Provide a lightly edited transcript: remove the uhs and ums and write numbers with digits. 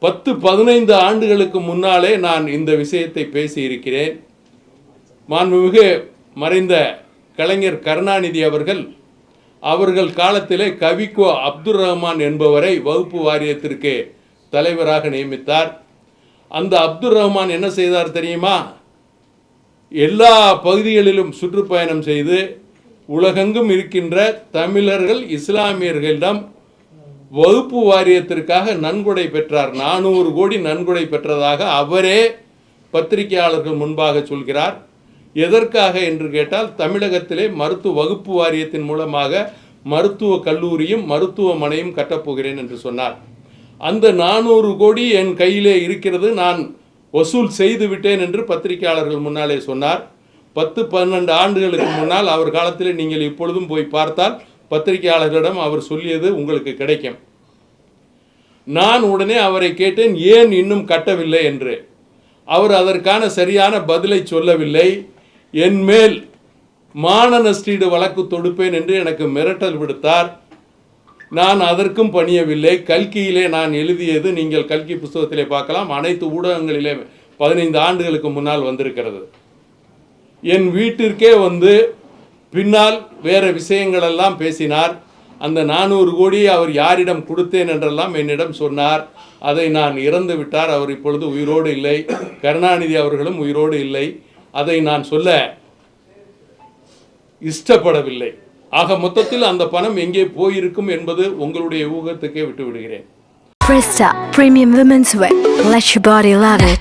10-15 ஆண்டுகளுக்கு முன்னாலே நான் இந்த விஷயத்தை பேசியிருக்கிறேன். மாண்புமிகு மறைந்த கலைஞர் கருணாநிதி அவர்கள் காலத்திலே கவிக்கோ அப்துல் ரஹ்மான் என்பவரை வகுப்பு வாரியத்திற்கு தலைவராக நியமித்தார். அந்த அப்துல் ரஹ்மான் என்ன செய்தார் தெரியுமா? எல்லா பகுதிகளிலும் சுற்றுப்பயணம் செய்து உலகெங்கும் இருக்கின்ற தமிழர்கள் இஸ்லாமியர்களிடம் வகுப்பு வாரியத்திற்காக நன்கொடை பெற்றார். 400 கோடி நன்கொடை பெற்றதாக அவரே பத்திரிகையாளர்கள் முன்பாக சொல்கிறார். எதற்காக என்று கேட்டால், தமிழகத்திலே மருத்துவ வகுப்பு வாரியத்தின் மூலமாக மருத்துவ கல்லூரியும் மருத்துவமனையும் கட்டப்போகிறேன் என்று சொன்னார். அந்த 400 கோடி என் கையிலே இருக்கிறது, நான் வசூல் செய்து விட்டேன் என்று பத்திரிகையாளர்கள் முன்னாலே சொன்னார். 10-12 ஆண்டுகளுக்கு முன்னால் அவர் காலத்தில் நீங்கள் இப்பொழுதும் போய் பார்த்தால் பத்திரிகையாளர்களிடம் அவர் சொல்லியது உங்களுக்கு கிடைக்கும். நான் உடனே அவரை கேட்டேன், ஏன் இன்னும் கட்டவில்லை என்று. அவர் அதற்கான சரியான பதிலை சொல்லவில்லை. என் மேல் மான நஷ்டீடு வழக்கு தொடுப்பேன் என்று எனக்கு மிரட்டல் விடுத்தார். நான் அதற்கும் பணியவில்லை. கல்கியிலே நான் எழுதியது நீங்கள் கல்கி புஸ்தகத்திலே பார்க்கலாம், அனைத்து ஊடகங்களிலே 15 ஆண்டுகளுக்கு முன்னால் வந்திருக்கிறது. என் வீட்டிற்கே வந்து பின்னால் வேறு விஷயங்களெல்லாம் பேசினார். அந்த 400 கோடியை அவர் யாரிடம் கொடுத்தேன் என்றெல்லாம் என்னிடம் சொன்னார். அதை நான் இறந்து விட்டார். அவர் இப்பொழுது உயிரோடு இல்லை. கருணாநிதி அவர்களும் உயிரோடு இல்லை. அதை நான் சொல்ல இஷ்டப்படவில்லை. ஆக மொத்தத்தில் அந்த பணம் எங்கே போயிருக்கும் என்பது உங்களுடைய ஊகத்துக்கே விட்டு விடுகிறேன். Presta Premium Women's Wear. Let your body love it.